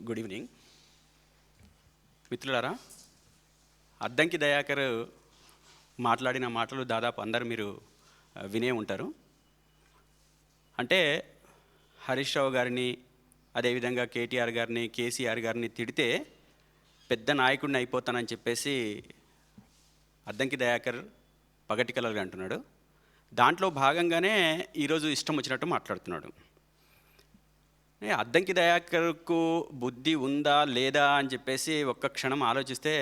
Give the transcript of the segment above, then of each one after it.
Good evening మిత్రులారా. అద్దంకి దయాకర్ మాట్లాడిన మాటలు దాదాపు అందరూ మీరు వినే ఉంటారు. అంటే హరీష్ రావు గారిని, అదేవిధంగా కేటీఆర్ గారిని, కేసీఆర్ గారిని తిడితే పెద్ద నాయకుడిని అయిపోతానని చెప్పేసి అద్దంకి దయాకర్ పగటి కలలుగా అంటున్నాడు. దాంట్లో భాగంగానే ఈరోజు ఇష్టం వచ్చినట్టు మాట్లాడుతున్నాడు. అద్దంకి దయాకర్కు బుద్ధి ఉందా లేదా అని చెప్పేసి ఒక్క క్షణం ఆలోచిస్తే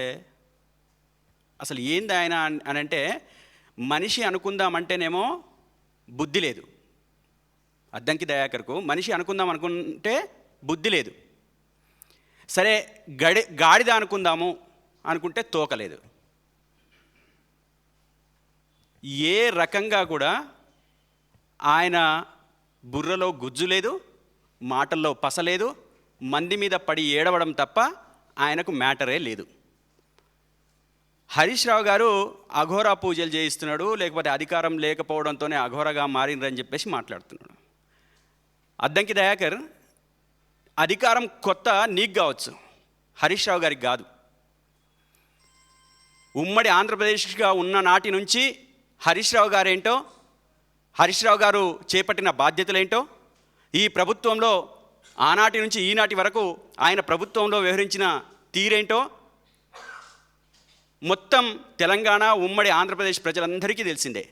అసలు ఏంది ఆయన అని అంటే, మనిషి అనుకుందామంటేనేమో బుద్ధి లేదు. అద్దంకి దయాకర్కు మనిషి అనుకుందాం అనుకుంటే బుద్ధి లేదు. సరే గాడిద అనుకుందాము అనుకుంటే తోకలేదు. ఏ రకంగా కూడా ఆయన బుర్రలో గుజ్జు లేదు, మాటల్లో పసలేదు, మంది మీద పడి ఏడవడం తప్ప ఆయనకు మ్యాటరే లేదు. హరీష్ రావు గారు అఘోరా పూజలు చేయిస్తున్నాడు, లేకపోతే అధికారం లేకపోవడంతోనే అఘోరగా మారిండ్రని చెప్పేసి మాట్లాడుతున్నాడు. అద్దంకి దయాకర్ అధికారం కొత్త నీకు కావచ్చు, హరీష్ రావు గారికి కాదు. ఉమ్మడి ఆంధ్రప్రదేశ్గా ఉన్న నాటి నుంచి హరీష్ రావు గారేంటో, హరీష్ రావు గారు చేపట్టిన బాధ్యతలేంటో, ఈ ప్రభుత్వంలో ఆనాటి నుంచి ఈనాటి వరకు ఆయన ప్రభుత్వంలో వ్యవహరించిన తీరేంటో మొత్తం తెలంగాణ, ఉమ్మడి ఆంధ్రప్రదేశ్ ప్రజలందరికీ తెలిసిందే.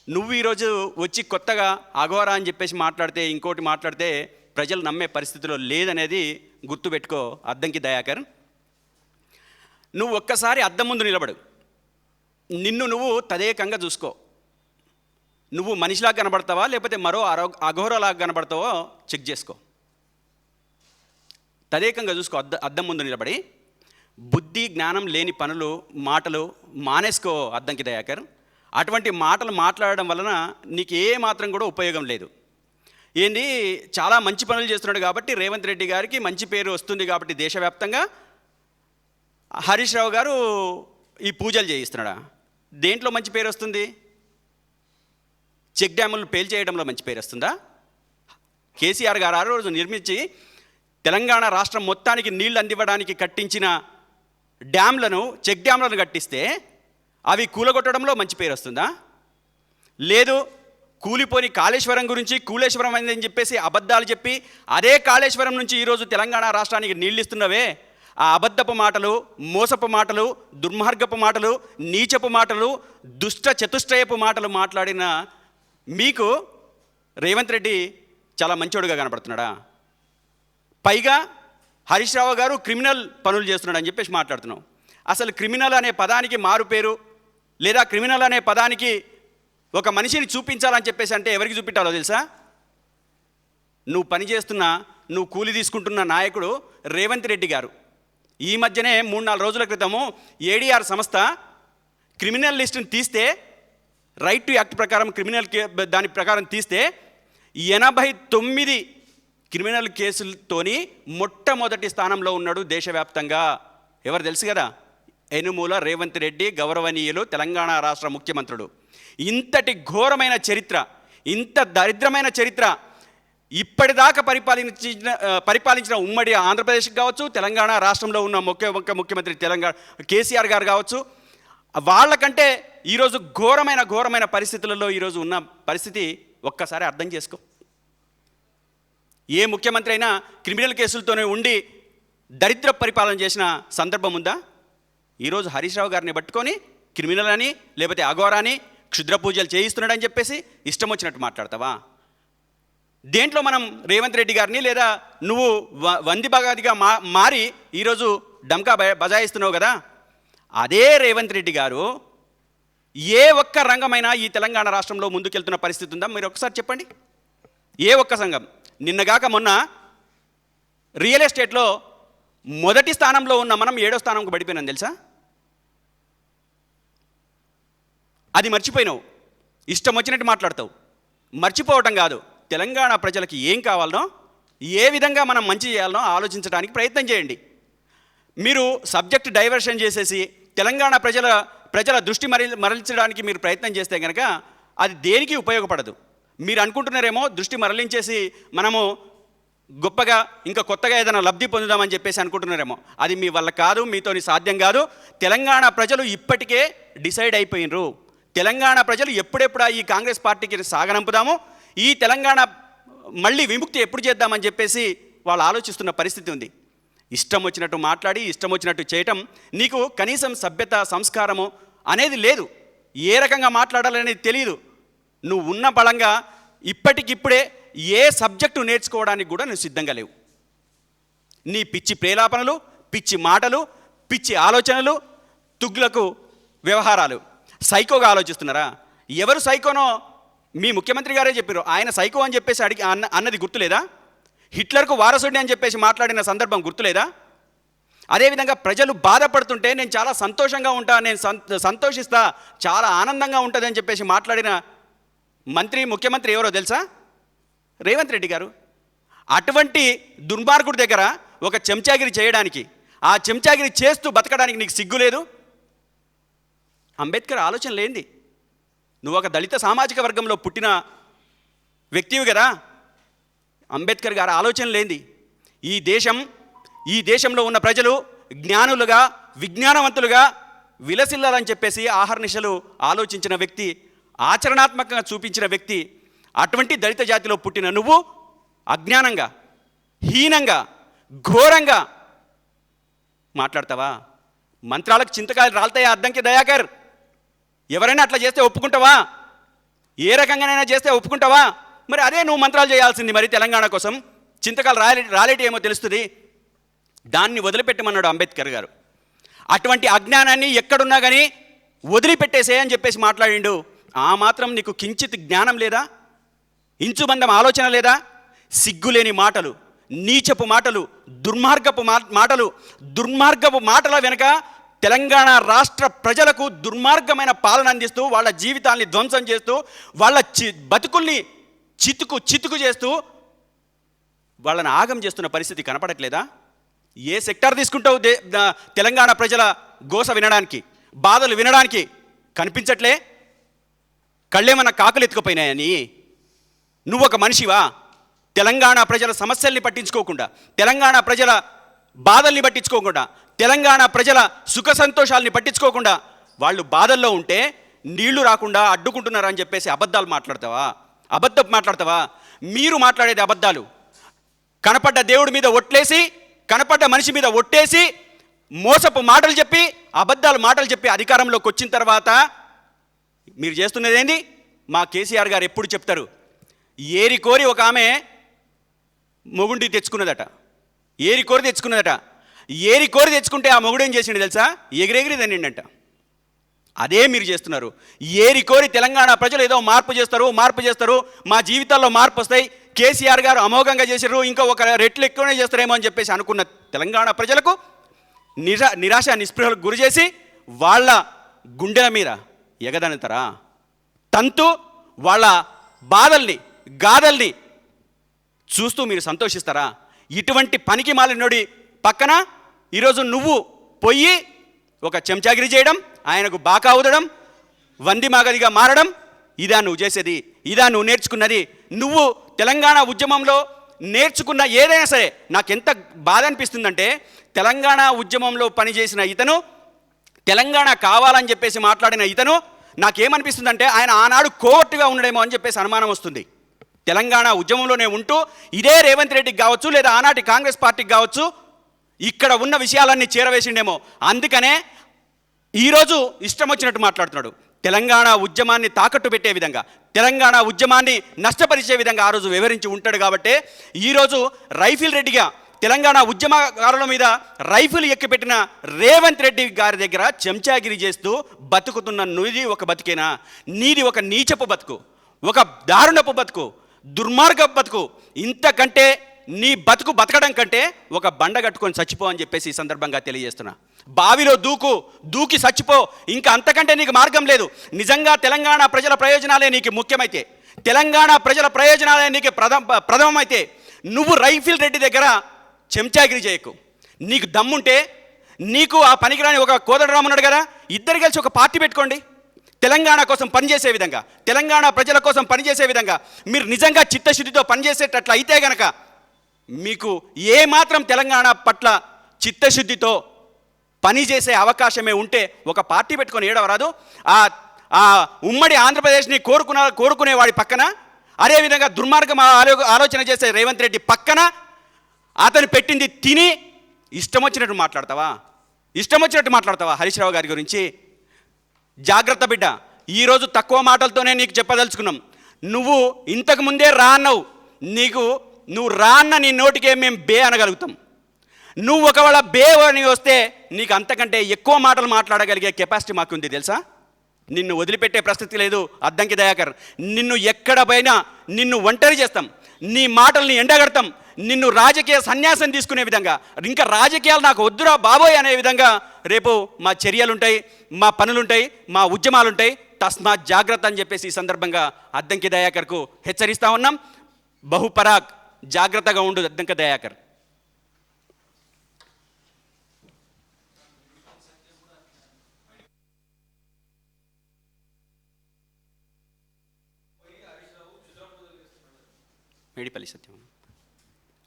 నువ్వు ఈరోజు వచ్చి కొత్తగా అఘోరా అని చెప్పేసి మాట్లాడితే, ఇంకోటి మాట్లాడితే ప్రజలు నమ్మే పరిస్థితిలో లేదనేది గుర్తుపెట్టుకో అద్దంకి దయాకర్. నువ్వు ఒక్కసారి అద్దం ముందు నిలబడు, నిన్ను నువ్వు తదేకంగా చూసుకో. నువ్వు మనిషిలాగా కనబడతావా లేకపోతే మరో అఘోరలాగా కనబడతావో చెక్ చేసుకో. తదేకంగా చూసుకో, అద్దం ముందు నిలబడి. బుద్ధి జ్ఞానం లేని పనులు, మాటలు మానేసుకో అద్దంకి దయాకర్. అటువంటి మాటలు మాట్లాడడం వలన నీకు ఏ మాత్రం కూడా ఉపయోగం లేదు. ఏంది, చాలా మంచి పనులు చేస్తున్నాడు కాబట్టి రేవంత్ రెడ్డి గారికి మంచి పేరు వస్తుంది కాబట్టి దేశవ్యాప్తంగా హరీష్ రావు గారు ఈ పూజలు చేయిస్తున్నాడా? దేంట్లో మంచి పేరు వస్తుంది? చెక్ డ్యాములను పేల్చేయడంలో మంచి పేరు వస్తుందా? కేసీఆర్ గారు ఆ రోజు నిర్మించి తెలంగాణ రాష్ట్రం మొత్తానికి నీళ్లు అందివ్వడానికి కట్టించిన డ్యామ్లను, చెక్ డ్యామ్లను కట్టిస్తే అవి కూలగొట్టడంలో మంచి పేరు వస్తుందా? లేదు, కూలిపోని కాళేశ్వరం గురించి కూలేశ్వరం అని చెప్పేసి అబద్ధాలు చెప్పి అదే కాళేశ్వరం నుంచి ఈరోజు తెలంగాణ రాష్ట్రానికి నీళ్ళు ఇస్తున్నవే, ఆ అబద్ధపు మాటలు, మోసపు మాటలు, దుర్మార్గపు మాటలు, నీచపు మాటలు, దుష్ట చతుష్టయపు మాటలు మాట్లాడిన మీకు రేవంత్ రెడ్డి చాలా మంచోడుగా కనపడుతున్నాడా? పైగా హరీష్ రావు గారు క్రిమినల్ పనులు చేస్తున్నాడు అని చెప్పేసి మాట్లాడుతున్నావు. అసలు క్రిమినల్ అనే పదానికి మారు పేరు, లేదా క్రిమినల్ అనే పదానికి ఒక మనిషిని చూపించాలని చెప్పేసి అంటే ఎవరికి చూపించాలో తెలుసా? నువ్వు పని చేస్తున్న, నువ్వు కూలి తీసుకుంటున్న నాయకుడు రేవంత్ రెడ్డి గారు. ఈ మధ్యనే 3-4 రోజుల క్రితము ఏడీఆర్ సంస్థ క్రిమినల్ లిస్టుని తీస్తే, రైట్ టు యాక్ట్ ప్రకారం క్రిమినల్ దాని ప్రకారం తీస్తే 89 క్రిమినల్ కేసులతోని మొట్టమొదటి స్థానంలో ఉన్నాడు దేశవ్యాప్తంగా. ఎవరు తెలుసు కదా? యనుమూల రేవంత్ రెడ్డి, గౌరవనీయులు తెలంగాణ రాష్ట్ర ముఖ్యమంత్రుడు. ఇంతటి ఘోరమైన చరిత్ర, ఇంత దరిద్రమైన చరిత్ర ఇప్పటిదాకా పరిపాలించిన ఉమ్మడి ఆంధ్రప్రదేశ్కి కావచ్చు, తెలంగాణ రాష్ట్రంలో ఉన్న ముఖ్యమంత్రి తెలంగాణ కేసీఆర్ గారు కావచ్చు, వాళ్ళకంటే ఈరోజు ఘోరమైన పరిస్థితులలో ఈరోజు ఉన్న పరిస్థితి ఒక్కసారి అర్థం చేసుకో. ఏ ముఖ్యమంత్రి అయినా క్రిమినల్ కేసులతోనే ఉండి దరిద్ర పరిపాలన చేసిన సందర్భం ఉందా? ఈరోజు హరీష్ రావు గారిని పట్టుకొని క్రిమినల్ అని, లేకపోతే అఘోరాని, క్షుద్ర పూజలు చేయిస్తున్నాడని చెప్పేసి ఇష్టం వచ్చినట్టు మాట్లాడతావా? దేంట్లో మనం రేవంత్ రెడ్డి గారిని, లేదా నువ్వు వంది బగాదిగా మారి ఈరోజు డంకా బజాయిస్తున్నావు కదా, అదే రేవంత్ రెడ్డి గారు ఏ ఒక్క రంగమైనా ఈ తెలంగాణ రాష్ట్రంలో ముందుకెళ్తున్న పరిస్థితి ఉందా? మీరు ఒకసారి చెప్పండి. ఏ ఒక్క సంఘం? నిన్నగాక మొన్న రియల్ ఎస్టేట్లో మొదటి స్థానంలో ఉన్న మనం 7వ స్థానంకు పడిపోయినాం తెలుసా? అది మర్చిపోయినావు, ఇష్టం వచ్చినట్టు మాట్లాడతావు. మర్చిపోవటం కాదు, తెలంగాణ ప్రజలకి ఏం కావాలనో, ఏ విధంగా మనం మంచి చేయాలనో ఆలోచించడానికి ప్రయత్నం చేయండి. మీరు సబ్జెక్ట్ డైవర్షన్ చేసేసి తెలంగాణ ప్రజల దృష్టి మరలించడానికి మీరు ప్రయత్నం చేస్తే కనుక అది దేనికి ఉపయోగపడదు. మీరు అనుకుంటున్నారేమో దృష్టి మరలించేసి మనము గొప్పగా ఇంకా కొత్తగా ఏదైనా లబ్ధి పొందుదామని చెప్పేసి అనుకుంటున్నారేమో. అది మీ వల్ల కాదు, మీతోని సాధ్యం కాదు. తెలంగాణ ప్రజలు ఇప్పటికే డిసైడ్ అయిపోయినరు. తెలంగాణ ప్రజలు ఎప్పుడెప్పుడు ఈ కాంగ్రెస్ పార్టీకి సాగనంపుదాము, ఈ తెలంగాణ మళ్ళీ విముక్తి ఎప్పుడు చేద్దామని చెప్పేసి వాళ్ళు ఆలోచిస్తున్న పరిస్థితి ఉంది. ఇష్టం వచ్చినట్టు మాట్లాడి ఇష్టం వచ్చినట్టు చేయటం, నీకు కనీసం సభ్యత సంస్కారము అనేది లేదు. ఏ రకంగా మాట్లాడాలనేది తెలియదు. నువ్వు ఉన్న బలంగా ఇప్పటికిప్పుడే ఏ సబ్జెక్టు నేర్చుకోవడానికి కూడా నువ్వు సిద్ధంగా లేవు. నీ పిచ్చి ప్రేలాపనలు, పిచ్చి మాటలు, పిచ్చి ఆలోచనలు, తుగ్లకు వ్యవహారాలు. సైకోగా ఆలోచిస్తున్నారా? ఎవరు సైకోనో మీ ముఖ్యమంత్రి గారే చెప్పారు. ఆయన సైకో అని చెప్పేసి అన్నది గుర్తులేదా? హిట్లర్కు వారసుడిని అని చెప్పేసి మాట్లాడిన సందర్భం గుర్తులేదా? అదేవిధంగా ప్రజలు బాధపడుతుంటే నేను చాలా సంతోషంగా ఉంటా, నేను సంతోషిస్తా, చాలా ఆనందంగా ఉంటుంది అని చెప్పేసి మాట్లాడిన ముఖ్యమంత్రి ఎవరో తెలుసా? రేవంత్ రెడ్డి గారు. అటువంటి దుర్మార్గుడి దగ్గర ఒక చెంచాగిరి చేయడానికి, ఆ చెంచాగిరి చేస్తూ బతకడానికి నీకు సిగ్గు లేదు? అంబేద్కర్ ఆలోచన లేనిది. నువ్వు ఒక దళిత సామాజిక వర్గంలో పుట్టిన వ్యక్తివి కదా. అంబేద్కర్ గారి ఆలోచన లేనిది. ఈ దేశంలో ఉన్న ప్రజలు జ్ఞానులుగా, విజ్ఞానవంతులుగా విలసిల్లాలని చెప్పేసి ఆహర్నిశలు ఆలోచించిన వ్యక్తి, ఆచరణాత్మకంగా చూపించిన వ్యక్తి. అటువంటి దళిత జాతిలో పుట్టిన నువ్వు అజ్ఞానంగా, హీనంగా, ఘోరంగా మాట్లాడతావా? మంత్రాలకు చింతకాయలు రాలుతాయా? అద్దంకి దయాకర్, ఎవరైనా అట్లా చేస్తే ఒప్పుకుంటావా? ఏ రకంగానైనా చేస్తే ఒప్పుకుంటావా? మరి అదే నువ్వు మంత్రాలు చేయాల్సింది. మరి తెలంగాణ కోసం చింతకాలు రాలేటి ఏమో తెలుస్తుంది. దాన్ని వదిలిపెట్టమన్నాడు అంబేద్కర్ గారు. అటువంటి అజ్ఞానాన్ని ఎక్కడున్నా కానీ వదిలిపెట్టేసే అని చెప్పేసి మాట్లాడిండు. ఆ మాత్రం నీకు కించిత్ జ్ఞానం లేదా? ఇంచుబంధం ఆలోచన లేదా? సిగ్గులేని మాటలు, నీచపు మాటలు, దుర్మార్గపు మాటల వెనుక తెలంగాణ రాష్ట్ర ప్రజలకు దుర్మార్గమైన పాలన అందిస్తూ, వాళ్ళ జీవితాల్ని ధ్వంసం చేస్తూ, వాళ్ళ బతుకుల్ని చితుకు చేస్తూ వాళ్ళని ఆగం చేస్తున్న పరిస్థితి కనపడట్లేదా? ఏ సెక్టార్ తీసుకుంటావు తెలంగాణ ప్రజల గోస వినడానికి, బాధలు వినడానికి? కనిపించట్లే? కళ్ళేమన్నా కాకులు ఎత్తుకుపోయినాయని? నువ్వు ఒక మనిషివా? తెలంగాణ ప్రజల సమస్యల్ని పట్టించుకోకుండా, తెలంగాణ ప్రజల బాధల్ని పట్టించుకోకుండా, తెలంగాణ ప్రజల సుఖ సంతోషాలని పట్టించుకోకుండా, వాళ్ళు బాధల్లో ఉంటే నీళ్లు రాకుండా అడ్డుకుంటున్నారని చెప్పేసి అబద్ధాలు మాట్లాడతావా? మీరు మాట్లాడేది అబద్ధాలు. కనపడ్డ దేవుడి మీద ఒట్లేసి, కనపడ్డ మనిషి మీద ఒట్టేసి, మోసపు మాటలు చెప్పి, అబద్ధాలు మాటలు చెప్పి అధికారంలోకి వచ్చిన తర్వాత మీరు చేస్తున్నది ఏంది? మా కేసీఆర్ గారు ఎప్పుడు చెప్తారు, ఏరి కోరి ఒక ఆమె మొగుండి తెచ్చుకున్నదట. ఏరి కోరి తెచ్చుకుంటే ఆ మొగుడు ఏం చేసిండు తెలుసా? ఎగిరెగిరి తినిండంట. అదే మీరు చేస్తున్నారు. ఏరి కోరి తెలంగాణ ప్రజలు ఏదో మార్పు చేస్తారు, మా జీవితాల్లో మార్పు వస్తాయి, కేసీఆర్ గారు అమోఘంగా చేశారు, ఇంకా ఒక రెట్లు ఎక్కువనే చేస్తారేమో అని చెప్పేసి అనుకున్న తెలంగాణ ప్రజలకు నిరాశ నిస్పృహలకు గురి చేసి వాళ్ళ గుండెల మీద ఎగదనుతారా? తంతు వాళ్ళ బాధల్ని, గాథల్ని చూస్తూ మీరు సంతోషిస్తారా? ఇటువంటి పనికి మాలినోడి పక్కన ఈరోజు నువ్వు పొయ్యి ఒక చెంచాగిరి చేయడం, ఆయనకు బాకా ఊదడం, వంది మాగదిగా మారడం, ఇదా నువ్వు చేసేది? ఇదా నువ్వు నేర్చుకున్నది? నువ్వు తెలంగాణ ఉద్యమంలో నేర్చుకున్న ఏదైనా సరే, నాకెంత బాధ అనిపిస్తుందంటే, తెలంగాణ ఉద్యమంలో పనిచేసిన ఇతను, తెలంగాణ కావాలని చెప్పేసి మాట్లాడిన ఇతను, నాకేమనిపిస్తుందంటే ఆయన ఆనాడు కోవర్టుగా ఉండడేమో అని చెప్పేసి అనుమానం వస్తుంది. తెలంగాణ ఉద్యమంలోనే ఉంటూ ఇదే రేవంత్ రెడ్డికి కావచ్చు, లేదా ఆనాటి కాంగ్రెస్ పార్టీకి కావచ్చు, ఇక్కడ ఉన్న విషయాలన్నీ చేరవేసిండేమో. అందుకనే ఈరోజు ఇష్టం వచ్చినట్టు మాట్లాడుతున్నాడు. తెలంగాణ ఉద్యమాన్ని తాకట్టు పెట్టే విధంగా, తెలంగాణ ఉద్యమాన్ని నష్టపరిచే విధంగా ఆ రోజు వివరించి ఉంటాడు. కాబట్టి ఈరోజు రైఫిల్ రెడ్డిగా తెలంగాణ ఉద్యమకారుల మీద రైఫిల్ ఎక్కిపెట్టిన రేవంత్ రెడ్డి గారి దగ్గర చెంచాగిరి చేస్తూ బతుకుతున్న నువ్వుది ఒక బతుకేనా? నీది ఒక నీచపు బతుకు, ఒక దారుణపు బతుకు, దుర్మార్గపు బతుకు. ఇంతకంటే నీ బతుకు బతకడం కంటే ఒక బండ కట్టుకొని చచ్చిపో అని చెప్పేసి ఈ సందర్భంగా తెలియజేస్తున్నా. బావిలో దూకి చచ్చిపో, ఇంకా అంతకంటే నీకు మార్గం లేదు. నిజంగా తెలంగాణ ప్రజల ప్రయోజనాలే నీకు ముఖ్యమైతే, తెలంగాణ ప్రజల ప్రయోజనాలే నీకు ప్రథమమైతే నువ్వు రైఫిల్ రెడ్డి దగ్గర చెంచాగిరి చేయకు. నీకు దమ్ముంటే, నీకు ఆ పనికిరాని ఒక కోదండరామ్ ఉన్నాడు కదా, ఇద్దరు కలిసి ఒక పార్టీ పెట్టుకోండి. తెలంగాణ కోసం పనిచేసే విధంగా, తెలంగాణ ప్రజల కోసం పనిచేసే విధంగా మీరు నిజంగా చిత్తశుద్ధితో పనిచేసేటట్లు అయితే గనక మీకు ఏ మాత్రం తెలంగాణ పట్ల చిత్తశుద్ధితో పనిచేసే అవకాశమే ఉంటే ఒక పార్టీ పెట్టుకొని ఏడవరాదు. ఆ ఉమ్మడి ఆంధ్రప్రదేశ్ని కోరుకునే వాడి పక్కన, అదేవిధంగా దుర్మార్గం ఆలోచన చేసే రేవంత్ రెడ్డి పక్కన అతను పెట్టింది తిని ఇష్టం వచ్చినట్టు మాట్లాడతావా హరీష్ రావు గారి గురించి? జాగ్రత్త బిడ్డ, ఈరోజు తక్కువ మాటలతోనే నీకు చెప్పదలుచుకున్నాం. నువ్వు ఇంతకు ముందే రా అన్నావు, నువ్వు రా అన్న నీ నోటికే మేము బే అనగలుగుతాం. నువ్వు ఒకవేళ బే అని వస్తే నీకు అంతకంటే ఎక్కువ మాటలు మాట్లాడగలిగే కెపాసిటీ మాకుంది తెలుసా? నిన్ను వదిలిపెట్టే ప్రసక్తి లేదు అద్దంకి దయాకర్. నిన్ను ఎక్కడ పోయినా నిన్ను ఒంటరి చేస్తాం, నీ మాటల్ని ఎండగడతాం, నిన్ను రాజకీయ సన్యాసం తీసుకునే విధంగా, ఇంకా రాజకీయాలు నాకు వద్దురా బాబోయ్ అనే విధంగా రేపు మా చర్యలుంటాయి, మా పనులుంటాయి, మా ఉద్యమాలుంటాయి. తస్మాత్ జాగ్రత్త అని చెప్పేసి ఈ సందర్భంగా అద్దంకి దయాకర్కు హెచ్చరిస్తా ఉన్నాం. బహుపరాక్, జాగ్రత్తగా ఉండు అద్దంకి దయాకర్. మేడిపల్లి సత్యం,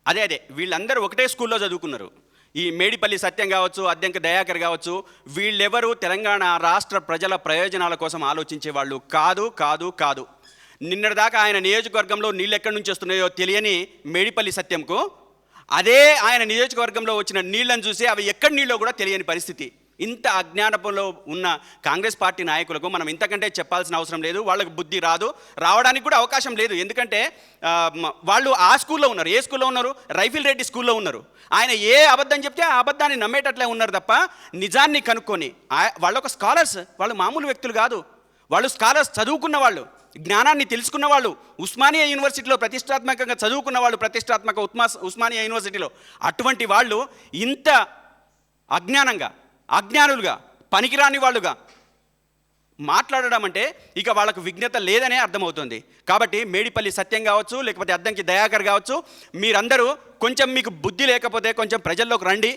అదే వీళ్ళందరూ ఒకటే స్కూల్లో చదువుకున్నారు. ఈ మేడిపల్లి సత్యం కావచ్చు, అద్దంకి దయాకర్ కావచ్చు, వీళ్ళెవరూ తెలంగాణ రాష్ట్ర ప్రజల ప్రయోజనాల కోసం ఆలోచించే వాళ్ళు కాదు. నిన్నటిదాకా ఆయన నియోజకవర్గంలో నీళ్ళు ఎక్కడి నుంచి వస్తున్నాయో తెలియని మేడిపల్లి సత్యంకు అదే ఆయన నియోజకవర్గంలో వచ్చిన నీళ్లను చూసి అవి ఎక్కడి నీళ్ళో కూడా తెలియని పరిస్థితి. ఇంత అజ్ఞానపంలో ఉన్న కాంగ్రెస్ పార్టీ నాయకులకు మనం ఇంతకంటే చెప్పాల్సిన అవసరం లేదు. వాళ్ళకు బుద్ధి రావడానికి కూడా అవకాశం లేదు. ఎందుకంటే వాళ్ళు ఆ స్కూల్లో ఉన్నారు. ఏ స్కూల్లో ఉన్నారు? రైఫిల్ రెడ్డి స్కూల్లో ఉన్నారు. ఆయన ఏ అబద్ధం చెప్తే ఆ అబద్ధాన్ని నమ్మేటట్లే ఉన్నారు తప్ప నిజాన్ని కనుక్కొని, వాళ్ళు ఒక స్కాలర్స్, వాళ్ళు మామూలు వ్యక్తులు కాదు. వాళ్ళు స్కాలర్స్, చదువుకున్న వాళ్ళు, జ్ఞానాన్ని తెలుసుకున్న వాళ్ళు, ఉస్మానియా యూనివర్సిటీలో ప్రతిష్టాత్మకంగా చదువుకున్న వాళ్ళు, ఉస్మానియా యూనివర్సిటీలో. అటువంటి వాళ్ళు ఇంత అజ్ఞానులుగా, పనికిరాని వాళ్ళుగా మాట్లాడడం అంటే ఇక వాళ్ళకు విజ్ఞత లేదనే అర్థమవుతుంది. కాబట్టి మేడిపల్లి సత్యం కావచ్చు, లేకపోతే అద్దంకి దయాకర్ కావచ్చు, మీరందరూ కొంచెం మీకు బుద్ధి లేకపోతే కొంచెం ప్రజల్లోకి రండి.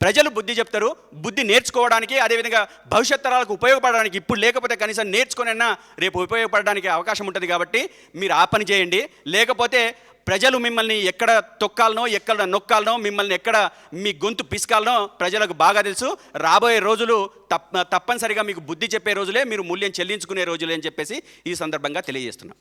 ప్రజలు బుద్ధి చెప్తారు. బుద్ధి నేర్చుకోవడానికి, అదేవిధంగా భవిష్యత్ తరాలకు ఉపయోగపడడానికి, ఇప్పుడు లేకపోతే కనీసం నేర్చుకునైనా రేపు ఉపయోగపడడానికి అవకాశం ఉంటుంది. కాబట్టి మీరు ఆ పని చేయండి. లేకపోతే ప్రజలు మిమ్మల్ని ఎక్కడ తొక్కాలనో, ఎక్కడ నొక్కాలనో, మిమ్మల్ని ఎక్కడ మీ గొంతు పిసుకాలనో ప్రజలకు బాగా తెలుసు. రాబోయే రోజులు తప్పనిసరిగా మీకు బుద్ధి చెప్పే రోజులే, మీరు మూల్యం చెల్లించుకునే రోజులే అని చెప్పేసి ఈ సందర్భంగా తెలియజేస్తున్నాం.